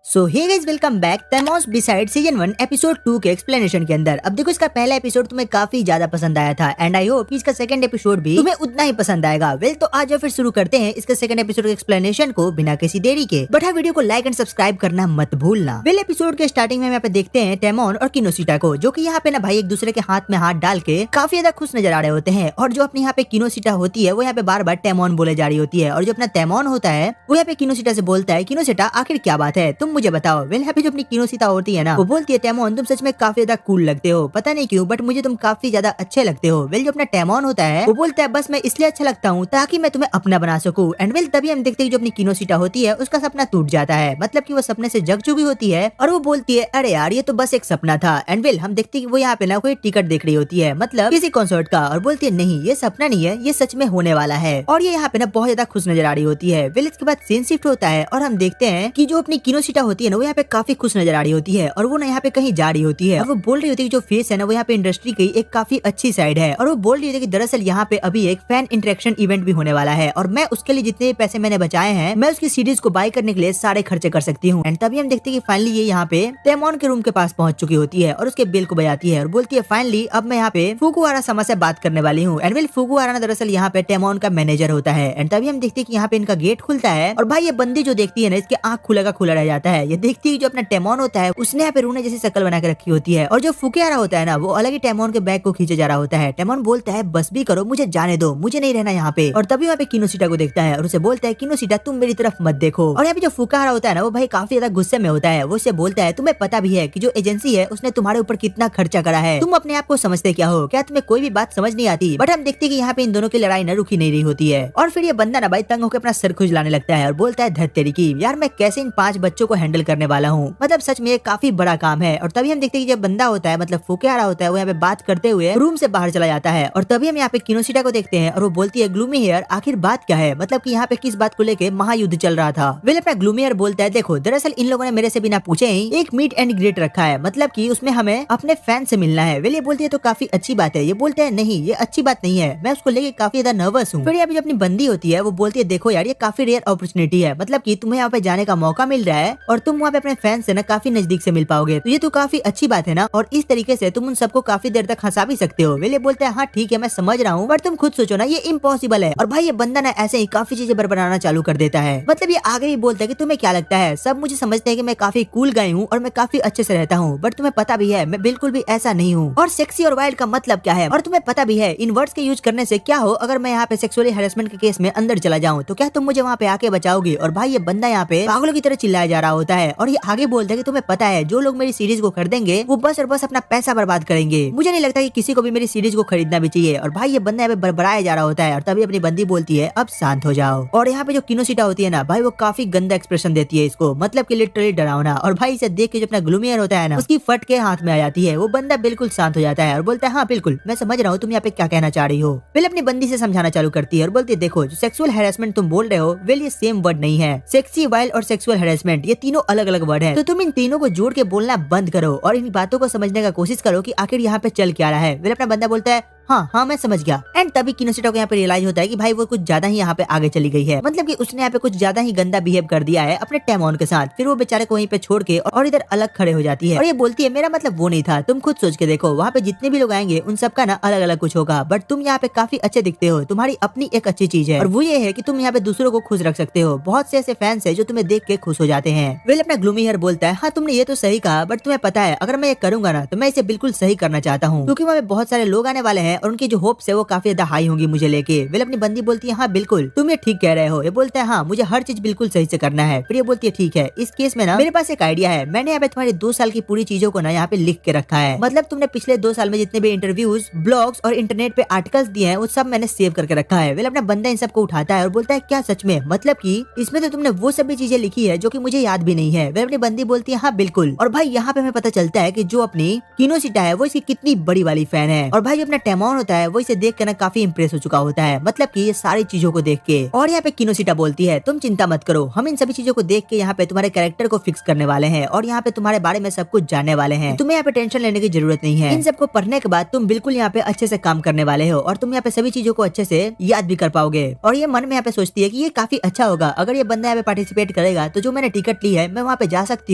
सो hey guys, welcome back Thanos beside season 1 episode 2 के explanation के अंदर। अब देखो, इसका पहला एपिसोड तुम्हें काफी ज्यादा पसंद आया था एंड आई होप इसका सेकंड एपिसोड भी तुम्हें उतना ही पसंद आएगा। वेल तो आज फिर शुरू करते हैं इसके सेकंड एपिसोड के एक्सप्लेनेशन को बिना किसी देरी के। बट हाँ, वीडियो को लाइक एंड सब्सक्राइब करना मत भूलना। वेल एपिसोड के स्टार्टिंग में यहाँ पे देखते हैं टेमोन और किनोसिटा को, जो की यहाँ पे ना भाई एक दूसरे के हाथ में हाथ डाल के काफी ज्यादा खुश नजर आ रहे होते हैं। और जो अपनी यहाँ पे किनोसिटा होती है वो यहाँ पे बार बार टेमोन बोले जा रही होती है। और जो अपना टेमोन होता है वो यहाँ पे किनोसिटा से बोलता है, किनोसिटा आखिर क्या बात है, तुम मुझे बताओ। वेल यहाँ पे जो अपनी किनोसिटा होती है ना, वो बोलती है, टेमोन तुम सच में काफी ज्यादा कूल लगते हो, पता नहीं क्यों बट मुझे तुम काफी ज्यादा अच्छे लगते हो। वेल जो अपना टेमोन होता है वो बोलता है, बस मैं इसलिए अच्छा लगता हूँ ताकि मैं तुम्हें अपना बना सकूं। एंड वेल तभी हम देखते हैं जो अपनी किनोसिटा होती है उसका सपना टूट जाता है, मतलब कि वो सपने से जग चुकी होती है और वो बोलती है, अरे यार ये तो बस एक सपना था। एंड वेल हम देखते हैं कि वो यहाँ पे ना कोई टिकट देख रही होती है, मतलब किसी कॉन्सर्ट का, और बोलती है नहीं ये सपना नहीं है, ये सच में होने वाला है। और ये यहाँ पे ना बहुत ज्यादा खुश नजर आ रही होती है। वेल इसके बाद सीन शिफ्ट होता है और हम देखते हैं कि जो अपनी किनोसिटा होती है ना वो यहाँ पे काफी खुश नजर आ रही होती है और वो ना यहाँ पे कहीं जा रही होती है और वो बोल रही होती है कि जो फेस है ना वो यहाँ पे इंडस्ट्री की एक काफी अच्छी साइड है। और वो बोल रही होती है कि दरअसल यहाँ पे अभी एक फैन इंटरेक्शन इवेंट भी होने वाला है और मैं उसके लिए जितने पैसे मैंने बचाए हैं मैं उसकी सीरीज को बाय करने के लिए सारे खर्चे कर सकती हूँ। एंड तभी हम देखते हैं कि फाइनली ये यहाँ पे टेमोन के रूम के पास पहुंच चुकी होती है और उसके बेल को बजाती है और बोलती है, फाइनली अब मैं यहाँ पे फुकुहारा sama से बात करने वाली हूँ। एंड वेल फुकुहारा दरअसल यहाँ पे टेमोन का मैनेजर होता है। एंड तभी हम देखते हैं कि यहाँ पे इनका गेट खुलता है और भाई ये बंदी जो देखती है ना इसके आंख खुला का खुला रह जाता है। ये देखती है जो अपना टेमोन होता है उसने यहाँ पे रूने जैसी शक्ल बना के रखी होती है और जो फुकुहारा होता है ना वो अलग ही टेमोन के बैग को खींचे जा रहा होता है। टेमोन बोलता है, बस भी करो, मुझे जाने दो, मुझे नहीं रहना यहाँ पे। और तभी वहाँ पे किनोसिटा को देखता है और उसे बोलता है, किनोसिटा तुम मेरी तरफ मत देखो। और यहाँ पे जो फुकुहारा होता है ना वो भाई काफी ज्यादा गुस्से में होता है। वो उसे बोलता है, तुम्हें पता भी है कि जो एजेंसी है उसने तुम्हारे ऊपर कितना खर्चा करा है, तुम अपने आप को समझते क्या हो, क्या तुम्हें कोई भी बात समझ नहीं आती। बट हम देखते हैं कि यहाँ पे इन दोनों की लड़ाई न रुकी नहीं रही होती है और फिर ये बंदा ना भाई तंग होकर अपना सर खुजलाने लगता है और बोलता है, धत तेरी की यार, मैं कैसे इन 5 बच्चों को हैंडल करने वाला हूँ, मतलब सच में ये काफी बड़ा काम है। और तभी हम देखते हैं कि जब बंदा होता है मतलब फुकुहारा होता है वो यहाँ पे बात करते हुए रूम से बाहर चला जाता है। और तभी हम यहाँ पे किनोसिटा को देखते हैं और वो बोलती है, ग्लूमी हेयर आखिर बात क्या है, मतलब कि यहाँ पे किस बात को लेके महायुद्ध चल रहा था। वेल अपना ग्लूमी हेयर बोलता है, देखो दरअसल इन लोगों ने मेरे से बिना पूछे ही एक मीट एंड ग्रीट रखा है, मतलब कि उसमें हमें अपने फैन से मिलना है। वेल ये बोलती है तो काफी अच्छी बात है। ये बोलते हैं, नहीं ये अच्छी बात नहीं है, मैं उसको लेके काफी ज्यादा नर्वस हूँ। फिर यहाँ पे जो अपनी बंदी होती है वो बोलती है, देखो यार ये काफी रेयर अपॉर्चुनिटी है, मतलब कि तुम्हें यहाँ पे जाने का मौका मिल रहा है और तुम वहाँ पे अपने फैन से ना काफी नजदीक से मिल पाओगे, तो ये तो काफी अच्छी बात है ना, और इस तरीके से तुम उन सबको काफी देर तक हंसा भी सकते हो। वेल ये बोलते हैं, हाँ ठीक है मैं समझ रहा हूँ, बट तुम खुद सोचो ना ये इम्पॉसिबल है। और भाई ये बंदा ना ऐसे ही काफी चीजें बरबराना चालू कर देता है, मतलब ये आगे भी बोलता है कि तुम्हें क्या लगता है, सब मुझे समझते हैं कि मैं काफी कूल गाय हूँ और मैं काफी अच्छे से रहता हूँ, बट तुम्हें पता भी है मैं बिल्कुल भी ऐसा नहीं हूँ। और सेक्सी और वाइल्ड का मतलब क्या है, और तुम्हें पता भी है इन वर्ड्स के यूज करने से क्या हो अगर मैं यहाँ पे सेक्सुअली हैरेसमेंट के केस में अंदर चला जाऊँ, तो क्या तुम मुझे वहाँ पे आके बचाओगी। और भाई ये बंदा यहाँ पे पागलों की तरह चिल्लाया जा रहा होता है और ये आगे बोलता है कि तुम्हें पता है जो लोग मेरी सीरीज को खरीदेंगे वो बस और बस अपना पैसा बर्बाद करेंगे, मुझे नहीं लगता कि किसी को भी मेरी सीरीज को खरीदना भी चाहिए। और भाई ये बंदा यहाँ पे बड़बड़ाया जा रहा होता है और तभी अपनी बंदी बोलती है, अब शांत हो जाओ। और यहाँ पे जो किनोसिटा होती है ना भाई वो काफी गंदा एक्सप्रेशन देती है इसको, मतलब कि लिटरली डरावना। और भाई इसे देख के जो अपना ग्लूमी हेयर होता है ना उसकी फट के हाथ में आ जाती है। वो बंदा बिल्कुल शांत हो जाता है और बोलता है, हाँ बिल्कुल मैं समझ रहा हूँ तुम यहाँ पे क्या कहना चाह रही हो। वेल अपनी बंदी से समझाना चालू करती है और बोलती है, देखो जो सेक्सुअल हैरेसमेंट तुम बोल रहे हो वेल ये सेम वर्ड नहीं है, सेक्सी वाइल्ड और सेक्सुअल हैरेसमेंट ये तीनों अलग अलग वर्ड है, तो तुम इन तीनों को जोड़ के बोलना बंद करो और इन बातों को समझने का कोशिश करो कि आखिर यहाँ पे चल क्या रहा है। वेल अपना बंदा बोलता है, हाँ मैं समझ गया। एंड तभी किनोसिटा को यहाँ पे रियलाइज होता है कि भाई वो कुछ ज्यादा ही यहाँ पे आगे चली गई है, मतलब कि उसने यहाँ पे कुछ ज्यादा ही गंदा बिहेव कर दिया है अपने टेमोन के साथ। फिर वो बेचारे को वहीं पे छोड़ के और इधर अलग खड़े हो जाती है और ये बोलती है, मेरा मतलब वो नहीं था, तुम खुद सोच के देखो वहाँ पे जितने भी लोग आएंगे उन सबका ना अलग अलग कुछ होगा, बट तुम यहाँ पे काफी अच्छे दिखते हो, तुम्हारी अपनी एक अच्छी चीज है और वो ये है कि तुम यहाँ पे दूसरों को खुश रख सकते हो। बहुत से ऐसे फैंस है जो तुम्हें देख के खुश हो जाते हैं। वेल अपना ग्लूमी हेयर बोलता है, हाँ तुमने ये तो सही कहा, बट तुम्हें पता है अगर मैं ये करूंगा ना तो मैं इसे बिल्कुल सही करना चाहता हूँ, क्योंकि वहाँ पे बहुत सारे लोग आने वाले हैं और उनकी जो होप्स है वो काफी ज्यादा हाई होंगी मुझे लेके। वेल अपनी बंदी बोलती है, हाँ बिल्कुल तुम ये ठीक कह रहे हो। ये बोलता है, हाँ मुझे हर चीज बिल्कुल सही से करना है। फिर ये बोलती है, ठीक है इस केस में ना मेरे पास एक आइडिया है, मैंने यहाँ पे तुम्हारे 2 साल की पूरी चीजों को ना यहाँ पे लिख के रखा है, मतलब तुमने पिछले 2 साल में जितने भी इंटरव्यूज, ब्लॉग्स और इंटरनेट पे आर्टिकल्स दिए हैं वो सब मैंने सेव करके रखा है। वेल अपना बंदा इन सबको उठाता है और बोलता है, क्या सच में, मतलब कि इसमें तो तुमने वो सभी चीजें लिखी है जो कि मुझे याद भी नहीं है। वेल अपनी बंदी बोलती है, हाँ बिल्कुल। और भाई यहाँ पे हमें पता चलता है कि जो अपनी किनोसिटा है वो इसकी कितनी बड़ी वाली फैन है। और भाई जो अपना टेमोन होता है वो इसे देख कर ना काफी इंप्रेस हो चुका होता है, मतलब कि ये सारी चीजों को देख के। और यहाँ पे किनोशिटा बोलती है तुम चिंता मत करो, हम इन सभी चीजों को देख के यहाँ पे तुम्हारे कैरेक्टर को फिक्स करने वाले हैं और यहाँ पे तुम्हारे बारे में सब कुछ जानने वाले हैं। तुम्हें यहाँ पे टेंशन लेने की जरूरत नहीं है। इन सबको पढ़ने के बाद तुम बिल्कुल यहाँ पे अच्छे से काम करने वाले हो और तुम यहाँ पे सभी चीजों को अच्छे से याद भी कर पाओगे। और ये मन में यहाँ पे सोचती है कि ये काफी अच्छा होगा, अगर ये बंदा यहाँ पे पार्टिसिपेट करेगा तो जो मैंने टिकट ली है मैं वहाँ पे जा सकती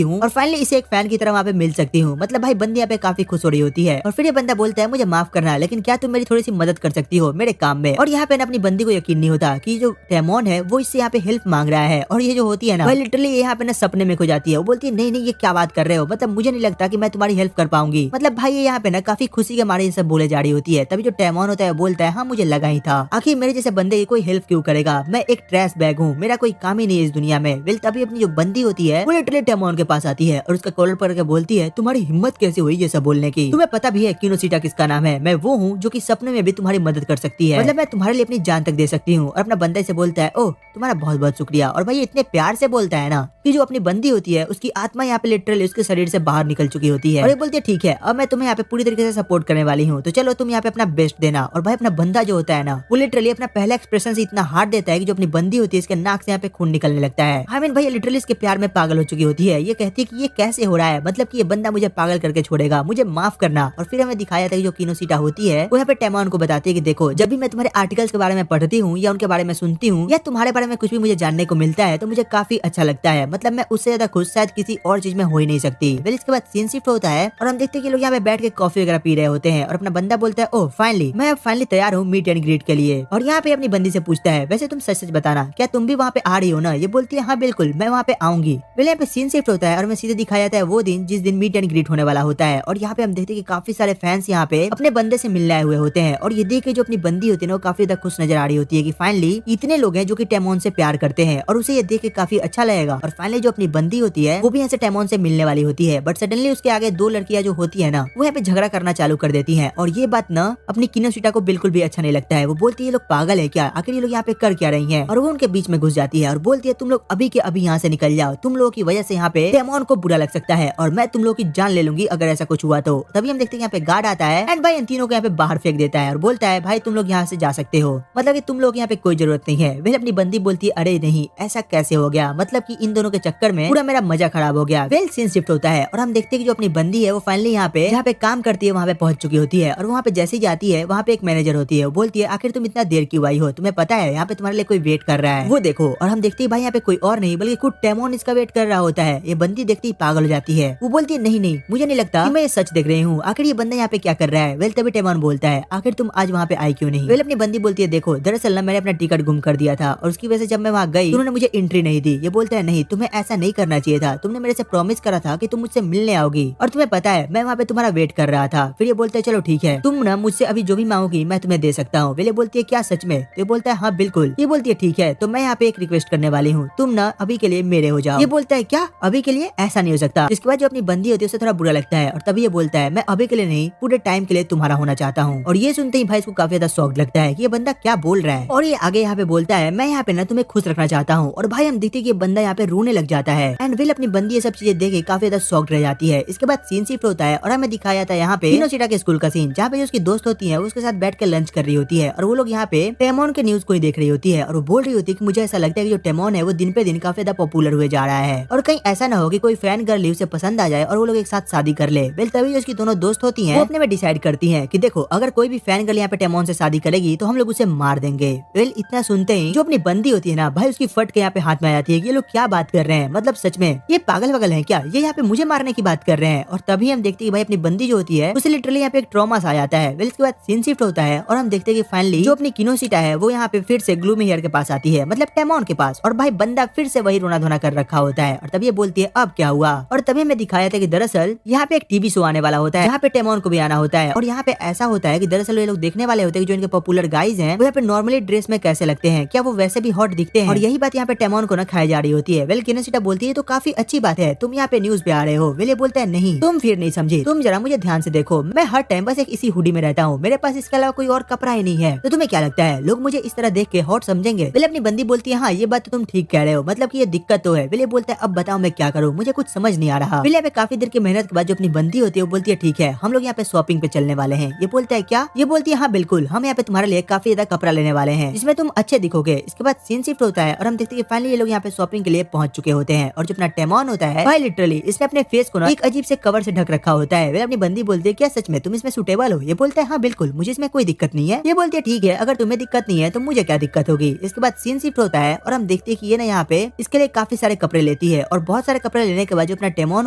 हूँ और फाइनली इसे एक फैन की तरह वहाँ पे मिल सकती हूँ। मतलब भाई बंदी यहाँ पे काफी खुश हो रही होती है। और फिर ये बंदा बोलता है मुझे माफ करना, लेकिन क्या तुम मेरी थोड़ी सी मदद कर सकती हो मेरे काम में। और यहाँ पे अपनी बंदी को यकीन नहीं होता कि जो टेमोन है वो इससे यहाँ पे हेल्प मांग रहा है। और ये जो होती है ना, वह लिटरली यहाँ पे ना सपने में खो जाती है। वो बोलती है नहीं नहीं ये क्या बात कर रहे हो, मतलब मुझे नहीं लगता कि मैं तुम्हारी हेल्प कर पाऊंगी। मतलब भाई ये यहाँ पे ना काफी खुशी के मारे ये सब बोले जा रही होती है। तभी जो टेमोन होता है बोलता है हाँ मुझे लगा ही था, आखिर मेरे जैसे बंदे की कोई हेल्प क्यों करेगा, मैं एक ट्रैश बैग हूँ, मेरा कोई काम ही नहीं है इस दुनिया में। वेल तभी अपनी जो बंदी होती है वो लिटरली टेमोन के पास आती है और उसका कॉलर पकड़ के बोलती है तुम्हारी हिम्मत कैसे हुई ये सब बोलने की, तुम्हें पता भी है किनोशिटा किसका नाम है, मैं वो हूँ जो कि सपने में भी तुम्हारी मदद कर सकती है, मतलब मैं तुम्हारे लिए अपनी जान तक दे सकती हूँ। और अपना बंदा से बोलता है ओह तुम्हारा बहुत बहुत शुक्रिया। और भाई इतने प्यार से बोलता है ना कि जो अपनी बंदी होती है उसकी आत्मा यहाँ पे लिटरली उसके शरीर से बाहर निकल चुकी होती है। और ये बोलती है ठीक है अब मैं तुम्हें यहाँ पे पूरी तरीके से सपोर्ट करने वाली हूँ, तो चलो तुम यहाँ पे अपना बेस्ट देना। और भाई अपना बंदा जो होता है ना वो लिटरली अपना पहला एक्सप्रेशन से इतना हार्ड देता है कि जो अपनी बंदी होती है इसके नाक से यहाँ पे खून निकलने लगता है। आई मीन भाई लिटरली इसके प्यार में पागल हो चुकी होती है। ये कहती है कि ये कैसे हो रहा है, मतलब कि ये बंदा मुझे पागल करके छोड़ेगा, मुझे माफ करना। और फिर हमें दिखाया था कि जो किनोशिटा होती है वो यहाँ पे टेमोन को बताती है कि देखो जब भी मैं तुम्हारे आर्टिकल्स के बारे में पढ़ती हूँ या उनके बारे में सुनती हूँ या तुम्हारे बारे में कुछ भी मुझे जानने को मिलता है तो मुझे काफी अच्छा लगता है, मतलब मैं उससे ज्यादा खुश शायद किसी और चीज में हो ही नहीं सकती। वेल इसके बाद सीन शिफ्ट होता है और हम देखते हैं कि लोग यहाँ पे बैठ के कॉफी वगैरह पी रहे होते हैं और अपना बंदा बोलता है ओह फाइनली मैं अब फाइनली तैयार हूँ मीट एंड ग्रीट के लिए। और यहाँ पे अपनी बंदी से पूछता है वैसे तुम सच सच बताना क्या तुम भी वहाँ पे आ रही हो ना। ये बोलती है हाँ बिल्कुल मैं वहाँ पे आऊंगी। वेल यहाँ पे सीन शिफ्ट होता है और हमें सीधे दिखाया जाता है वो दिन जिस दिन मीट एंड ग्रीट होने वाला होता है। और यहाँ पे हम देखते हैं कि काफी सारे फैंस यहाँ पे अपने बंदे से मिलने आए हुए होते हैं और ये देख के जो अपनी बंदी होती है ना वो काफी ज्यादा खुश नजर आ रही होती है कि फाइनली इतने लोग हैं जो कि टेमोन से प्यार करते हैं और उसे ये देख के काफी अच्छा लगेगा। और फाइनली जो अपनी बंदी होती है वो भी यहाँ से टेमोन से मिलने वाली होती है, बट सडनली उसके आगे दो लड़कियां जो होती है ना वो यहाँ पे झगड़ा करना चालू कर देती हैं। और ये बात ना अपनी किनोशिटा को बिल्कुल भी अच्छा नहीं लगता है। वो बोलती है ये लोग पागल है क्या, आखिर ये लोग यहाँ पे कर क्या रही हैं। और वो उनके बीच में घुस जाती है और बोलती है तुम लोग अभी के अभी यहाँ से निकल जाओ, तुम लोगों की वजह से यहाँ पे टेमोन को बुरा लग सकता है और मैं तुम लोगों की जान ले लूंगी अगर ऐसा कुछ हुआ तो। तभी हम देखते हैं यहाँ पे गार्ड आता है एंड भाई इन तीनों को यहाँ पे बाहर फेंक देता है और बोलता है भाई तुम लोग यहाँ से जा सकते हो, मतलब कि तुम लोग यहाँ पे कोई जरूरत नहीं है। वेल अपनी बंदी बोलती है अरे नहीं ऐसा कैसे हो गया, मतलब कि इन दोनों के चक्कर में पूरा मेरा मजा खराब हो गया। वेल सीन शिफ्ट होता है और हम देखते हैं कि जो अपनी बंदी है वो फाइनली यहाँ पे जहाँ पे काम करती है वहाँ पे पहुंच चुकी होती है। और वहाँ पे जैसे ही जाती है वहाँ पे एक मैनेजर होती है, वो बोलती है आखिर तुम इतना देर क्यों आई हो, तुम्हें पता है यहाँ पे तुम्हारे लिए कोई वेट कर रहा है, वो देखो। और हम देखते हैं भाई यहाँ पे कोई और नहीं बल्कि खुद टेमोन इसका वेट कर रहा होता है। ये बंदी देखती ही पागल हो जाती है, वो बोलती है नहीं नहीं मुझे नहीं लगता कि मैं ये सच देख रही हूँ, आखिर ये बंदा यहाँ पे क्या कर रहा है। वेल तभी टेमोन बोलता है आखिर तुम आज वहाँ पे आई क्यों नहीं। वेल अपनी बंदी बोलती है देखो दरअसल ना मैंने अपना टिकट गुम कर दिया था और उसकी वजह से जब मैं वहाँ गई उन्होंने मुझे एंट्री नहीं दी। ये बोलता है नहीं तुम्हें ऐसा नहीं करना चाहिए था, तुमने मेरे से प्रॉमिस करा था कि तुम मुझसे मिलने आओगी और तुम्हें पता है मैं वहाँ पे तुम्हारा वेट कर रहा था। फिर ये बोलता है चलो ठीक है तुम ना मुझसे अभी जो भी मांगोगी मैं तुम्हें दे सकता हूँ। वेल बोलती है क्या सच में, तो ये बोलता है हाँ बिल्कुल। ये बोलती है ठीक है तो मैं यहाँ पे एक रिक्वेस्ट करने वाली हूँ, तुम ना अभी के लिए मेरे हो जाओ। ये बोलता है क्या अभी के लिए, ऐसा नहीं हो सकता। इसके बाद जो अपनी बंदी होती है उसे थोड़ा बुरा लगता है और तभी ये बोलता है मैं अभी के लिए नहीं पूरे टाइम के लिए तुम्हारा होना चाहता हूँ। और ये सुनते ही भाई इसको काफी ज्यादा शॉक लगता है कि ये बंदा क्या बोल रहा है। और ये आगे यहाँ पे बोलता है मैं यहाँ पे ना तुम्हें खुश रखना चाहता हूँ। और भाई हम देखते हैं कि ये बंदा यहाँ पे रोने लग जाता है एंड विल अपनी बंदी ये सब चीजें देख के काफी ज्यादा शॉक्ड रह जाती है। इसके बाद सीन शिफ्ट होता है और हमें दिखाया था यहाँ पे किनोशिटा के स्कूल का सीन जहाँ पे जो उसकी दोस्त होती है उसके साथ बैठ कर लंच कर रही होती है और वो लोग यहाँ पे टेमोन के न्यूज को ही देख रही होती है और वो बोल रही होती है कि मुझे ऐसा लगता है कि जो टेमोन है वो दिन पे दिन काफी ज्यादा पॉपुलर हुए जा रहा है और कहीं ऐसा ना हो कि कोई फैन गर्ल उसे पसंद आ जाए और वो लोग एक साथ शादी कर ले। वेल तभी जो उसकी दोनों दोस्त होती हैं वो अपने में डिसाइड करती हैं कि देखो अगर कोई भी फैन गर्ल यहाँ पे टेमोन से शादी करेगी तो हम लोग उसे मार देंगे। वेल इतना सुनते ही जो अपनी बंदी होती है ना भाई उसकी फट के यहाँ पे हाथ में आ जाती है कि ये लोग क्या बात कर रहे हैं, मतलब सच में ये पागल वगल है क्या, ये यहाँ पे मुझे मारने की बात कर रहे हैं। और तभी हम देखते हैं भाई अपनी बंदी जो होती है उसे लिटरली यहाँ पे एक ट्रॉमा आ जाता है। वेल इसके बाद सीन शिफ्ट होता है और हम देखते हैं कि फाइनली जो अपनी किनोशिटा है वो यहाँ पे फिर से ग्लूमी हेयर के पास आती है, मतलब टेमोन के पास। और भाई बंदा फिर से वही रोना धोना कर रखा होता है और तभी ये बोलती है अब क्या हुआ। और तभी हमें दिखाया था कि दरअसल यहाँ पे एक टीवी शो आने वाला होता है जहाँ पे टेमोन को भी आना होता है। और यहाँ पे ऐसा होता है कि दरअसल ये लोग देखने वाले होते हैं जो इनके पॉपुलर गाइज हैं वो यहाँ पे नॉर्मली ड्रेस में कैसे लगते हैं, क्या वो वैसे भी हॉट दिखते हैं। और यही बात यहाँ पे टेमोन को ना खाई जा रही होती है। वेल किनोशिटा बोलती है तो काफी अच्छी बात है तुम यहाँ पे न्यूज पे आ रहे हो। वेल ये बोलता है नहीं तुम फिर नहीं समझी, तुम जरा मुझे ध्यान से देखो, मैं हर टाइम बस एक इसी हुडी में रहता हूँ, मेरे पास इसके अलावा कोई और कपड़ा ही नहीं है, तो तुम्हें क्या लगता है लोग मुझे इस तरह देख के हॉट समझेंगे। वेल अपनी बंदी बोलती है हाँ ये बात तो तुम ठीक कह रहे हो, मतलब कि ये दिक्कत तो है। वेल ये बोलता है अब बताओ मैं क्या करूँ, मुझे कुछ समझ नहीं आ रहा। वेल यहाँ पे काफी देर की मेहनत के बाद जो अपनी बंदी होती है वो बोलती है ठीक है हम लोग यहाँ पे शॉपिंग पे चलने वाले हैं। ये बोलता है है क्या? ये बोलती है हाँ बिल्कुल, हम यहाँ पे तुम्हारे लिए काफी ज्यादा कपड़ा लेने वाले हैं जिसमें तुम अच्छे दिखोगे। इसके बाद सीन शिफ्ट होता है और हम देखते हैं कि फाइनली ये लोग यहाँ पे शॉपिंग के लिए पहुंच चुके होते हैं और जो अपना टेमॉन होता है भाई लिटरली इसने अपने फेस को ना एक अजीब से कवर से ढक रखा होता है। वे अपनी बंदी बोलती है क्या सच में तुम इसमें सुटेबल हो? ये बोलता है हाँ बिल्कुल, मुझे इसमें कोई दिक्कत नहीं है। ये बोलती है ठीक है, अगर तुम्हें दिक्कत नहीं है तो मुझे क्या दिक्कत होगी। इसके बाद सीन शिफ्ट होता है और हम देखते हैं कि ये ना यहाँ पे इसके लिए काफी सारे कपड़े लेती है और बहुत सारे कपड़े लेने के बाद जो अपना टेमॉन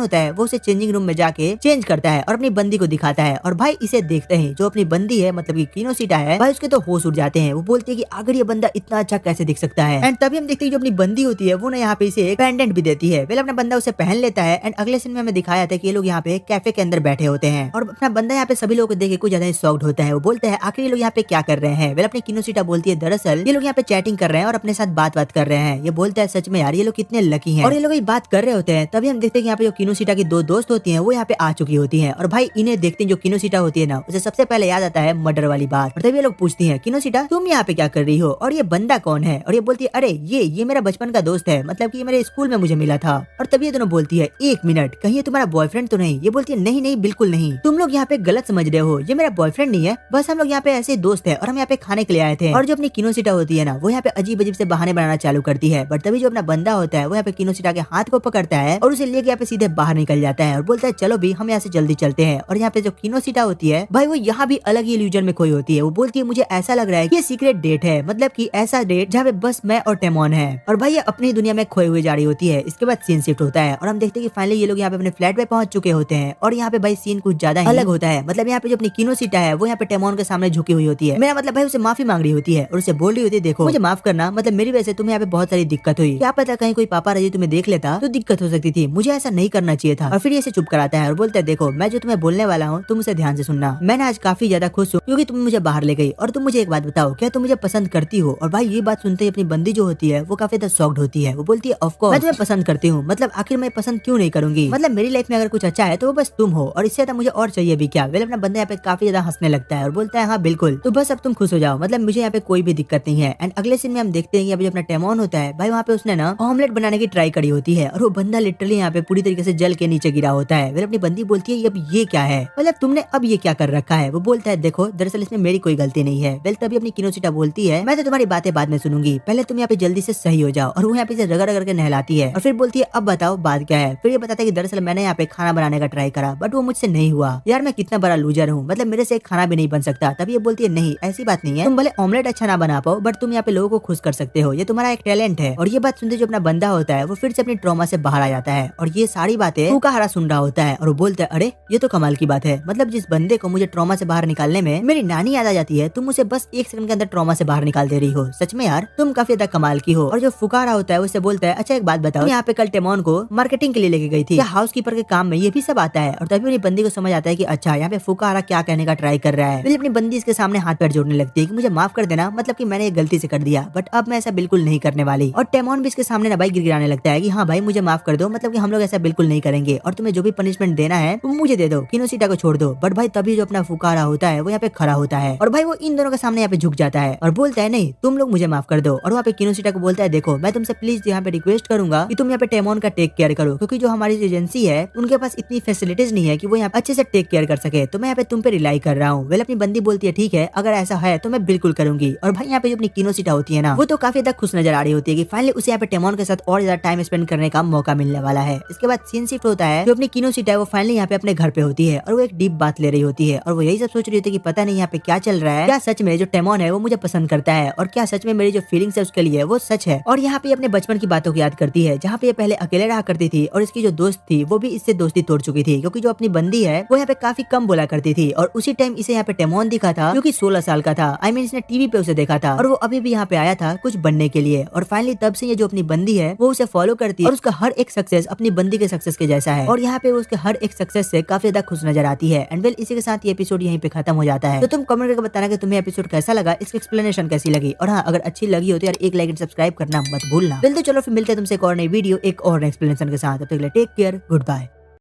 होता है वो उसे चेंजिंग रूम में जाके चेंज करता है और अपनी बंदी को दिखाता है। और भाई इसे देखते हैं जो अपनी बंदी है मतलब की किनोसिटा है भाई उसके तो होश उड़ जाते हैं। वो बोलती है कि अगर ये बंदा इतना अच्छा कैसे दिख सकता है। एंड तभी हम देखते हैं जो अपनी बंदी होती है वो ना यहाँ पे इसे एक पेंडेंट भी देती है। वेल अपना बंदा उसे पहन लेता है एंड अगले सीन में हमें दिखाया था कि ये लोग यहाँ पे कैफे के अंदर बैठे होते हैं और अपना बंदा यहाँ पे सभी लोगों को देख के कुछ ज्यादा शॉक्ड होता है। वो बोलता है आखिर ये लोग यहाँ पे क्या कर रहे हैं। वेल अपनी किनोसिटा बोलती है दरअसल ये लोग यहाँ पे चैटिंग कर रहे हैं और अपने साथ बात कर रहे हैं। ये बोलता है सच में यार ये लोग कितने लकी हैं और ये लोग बात कर रहे होते हैं। तभी हम देखते हैं यहाँ पे जो किनोसिटा की दो दोस्त होती है वो यहाँ पे आ चुकी होती है और भाई इन्हें देखते हैं जो किनोसिटा होती है ना उसे सबसे पहले याद आता है मर्डर वाली बात। और तभी ये लोग पूछती है किनोसिटा तुम यहाँ पे क्या कर रही हो और ये बंदा कौन है। और ये बोलती है अरे ये मेरा बचपन का दोस्त है, मतलब कि ये मेरे स्कूल में मुझे मिला था। और तभी ये दोनों बोलती है एक मिनट कहीं ये तुम्हारा बॉयफ्रेंड तो नहीं। ये बोलती है नहीं बिल्कुल नहीं, तुम लोग यहाँ पे गलत समझ रहे हो, ये मेरा बॉयफ्रेंड नहीं है, बस हम लोग यहाँ पे ऐसे दोस्त है और हम यहाँ पे खाने के लिए आए थे। और जो अपनी किनोसिटा होती है ना वो यहाँ पे अजीब से बहाने बनाना चालू करती है। बट तभी जो अपना बंदा होता है वो यहाँ पे किनोसिटा के हाथ को पकड़ता है और उसे लेके यहाँ पे सीधे बाहर निकल जाता है और बोलता है चलो भी हम यहाँ से जल्दी चलते हैं। और यहाँ पे जो किनोसिटा होती है भाई वो यहाँ भी अलग ही इल्यूजन में खोई होती है। वो बोलती है मुझे ऐसा लग रहा है कि ये सीक्रेट डेट है, मतलब कि ऐसा डेट जहाँ पे बस मैं और टेमॉन है। और भाई ये अपनी दुनिया में खोए हुए जा रही होती है। इसके बाद सीन शिफ्ट होता है और हम देखते हैं कि फाइनली ये लोग यहाँ पे अपने फ्लैट पे पहुंच चुके होते हैं और यहाँ पे भाई सीन कुछ ज्यादा ही अलग होता है। मतलब यहाँ पे जो अपनी किनोसिटा है वो यहाँ पे टेमॉन के सामने झुकी हुई होती है। मेरा मतलब भाई उसे माफी मांग रही होती है और उसे बोल रही होती है देखो मुझे माफ करना, मतलब मेरी वजह से तुम्हें यहाँ पे बहुत सारी दिक्कत हुई, क्या पता कहीं कोई पापा रजी तुम्हें देख लेता तो दिक्कत हो सकती थी, मुझे ऐसा नहीं करना चाहिए था। और फिर ये चुप कराता है और बोलता है देखो मैं जो तुम्हें बोलने वाला हूँ तुम उसे ध्यान से सुनना। मैंने आज काफी ज्यादा खुश हूँ क्योंकि तुम मुझे बाहर ले गई। और तुम मुझे एक बात बताओ क्या तुम मुझे पसंद करती हो। और भाई ये बात सुनते ही अपनी बंदी जो होती है वो काफी ज्यादा शॉक्ड होती है। वो बोलती है ऑफ कोर्स मैं तुम्हें पसंद करती हूँ, मतलब आखिर मैं पसंद क्यों नहीं करूंगी, मतलब मेरी लाइफ में अगर कुछ अच्छा है तो वो बस तुम हो और इससे ज्यादा मुझे और चाहिए भी क्या। वेल अपना बंदा यहाँ पे काफी ज्यादा हंसने लगता है और बोलता है हाँ बिल्कुल, तो बस अब तुम खुश हो जाओ, मतलब मुझे यहाँ पे कोई भी दिक्कत नहीं है। एंड अगले सीन में हम देखते हैं अभी अपना टेमॉन होता है भाई वहाँ पे उसने ना ऑमलेट बनाने की ट्राई करी होती है और वो बंदा लिटरली यहाँ पे पूरी तरीके से जल के नीचे गिरा होता है। वेल अपनी बंदी बोलती है अब ये क्या है, मतलब तुमने अब ये क्या कर रखा है। वो बोलता है देखो दरअसल इसमें मेरी कोई गलती नहीं है। वेल तभी अपनी किनोसिटा बोलती है मैं तो तुम्हारी बातें बाद में सुनूंगी, पहले तुम यहाँ पे जल्दी से सही हो जाओ। और वो यहाँ पे रगड़ रगड़ के नहलाती है और फिर बोलती है अब बताओ बात क्या है। फिर ये बताता है कि दरअसल मैंने यहाँ पे खाना बनाने का ट्राई करा बट वो मुझसे नहीं हुआ, यार मैं कितना बड़ा लूजर हूँ, मतलब मेरे से एक खाना भी नहीं बन सकता। तभी ये बोलती है नहीं ऐसी बात नहीं है, तुम भले ऑमलेट अच्छा ना बना पाओ बट तुम यहाँ पे लोगों को खुश कर सकते हो, ये तुम्हारा एक टैलेंट है। और ये बात सुनते जो अपना बंदा होता है वो फिर से अपनी ट्रॉमा से बाहर आ जाता है और ये सारी बातें फूकाहारा सुन रहा होता है और वो बोलता है अरे ये तो कमाल की बात है, मतलब जिस बंदे को मुझे ट्रॉमा से बाहर निकालने में मेरी नानी याद आ जाती है तुम उसे बस एक सेकंड के अंदर ट्रॉमा से बाहर निकाल दे रही हो, सच में यार तुम काफी ज्यादा कमाल की हो। और जो फुकारा होता है उससे बोलता है अच्छा एक बात बताओ यहाँ पे कल टेमॉन को मार्केटिंग के लिए लेके गई थी, क्या हाउसकीपर के काम में ये भी सब आता है। और तभी मेरी बंदी को समझ आता है कि अच्छा यहाँ पे फुकारा क्या कहने का ट्राई कर रहा है। मेरी अपनी बंदी इसके सामने हाथ पैर जोड़ने लगती है कि मुझे माफ कर देना, मतलब कि मैंने एक गलती से कर दिया बट अब मैं ऐसा बिल्कुल नहीं करने वाली। और टेमॉन भी इसके सामने ना भाई गिड़गिड़ाने लगता है कि हाँ भाई मुझे माफ कर दो, मतलब कि हम लोग ऐसा बिल्कुल नहीं करेंगे और तुम्हें जो भी पनिशमेंट देना है तुम मुझे दे दो, किनोसिटा को छोड़ दो। बट भाई तभी जो अपना फुकारा होता है वो यहाँ पे खड़ा होता है और भाई वो इन दोनों के सामने यहाँ पे झुक जाता है और बोलता है नहीं तुम लोग मुझे माफ कर दो। और वहाँ पे किनोसिटा को बोलता है देखो मैं तुमसे प्लीज यहाँ पे रिक्वेस्ट करूंगा कि तुम यहाँ पे टेमॉन का टेक केयर करो, क्योंकि जो हमारी एजेंसी है उनके पास इतनी फैसिलिटीज नहीं है कि वो यहाँ अच्छे से टेक केयर कर सके, तो मैं यहाँ पे तुम पे रिलाई कर रहा हूँ। वेल अपनी बंदी बोलती है ठीक है अगर ऐसा है तो मैं बिल्कुल करूंगी। और भाई यहाँ पे जो अपनी किनोसिटा होती है ना वो तो काफी ज्यादा खुश नजर आ रही होती है कि फाइनली उसे यहाँ पे टेमॉन के साथ और ज्यादा टाइम स्पेंड करने का मौका मिलने वाला है। इसके बाद सीन शिफ्ट होता है जो अपनी किनोसिटा है वो फाइनली यहाँ पे अपने घर पे होती है और वो एक डीप बात ले रही होती है और वो यही सब सोच रही होती है कि पता नहीं यहाँ पे क्या चल रहा है, क्या सच में जो टेमॉन है वो मुझे पसंद करता है और क्या सच में मेरी जो फीलिंग्स है उसके लिए वो सच है। और यहाँ पे अपने बचपन की बातों को याद करती है जहाँ पे ये पहले अकेले रहा करती थी और इसकी जो दोस्त थी वो भी इससे दोस्ती तोड़ चुकी थी, क्योंकि जो अपनी बंदी है वो यहाँ पे काफी कम बोला करती थी और उसी टाइम इसे यहाँ पे टेमॉन दिखा था जो कि 16 साल का था। आई मीन इसने टीवी पे उसे देखा था और वो अभी भी यहाँ पे आया था कुछ बनने के लिए। और फाइनली तब से ये जो अपनी बंदी है वो उसे फॉलो करती है और उसका हर एक सक्सेस अपनी बंदी के सक्सेस के जैसा है और यहाँ पे उसके हर एक सक्सेस से काफी ज्यादा खुश नजर आती है। एंड वेल इसी के साथ ये एपिसोड यहीं पे खत्म हो जाता है। तो तुम कमेंट करके बताना कि तुम्हें एपिसोड कैसा लगा, इसकी एक्सप्लेनेशन कैसी लगी, और हाँ अगर अच्छी लगी हो तो यार एक लाइक एंड सब्सक्राइब करना मत भूलना। तो चलो फिर मिलते हैं तुमसे एक और नई वीडियो एक और एक्सप्लेनेशन के साथ। तब तक के लिए टेक केयर, गुड बाय।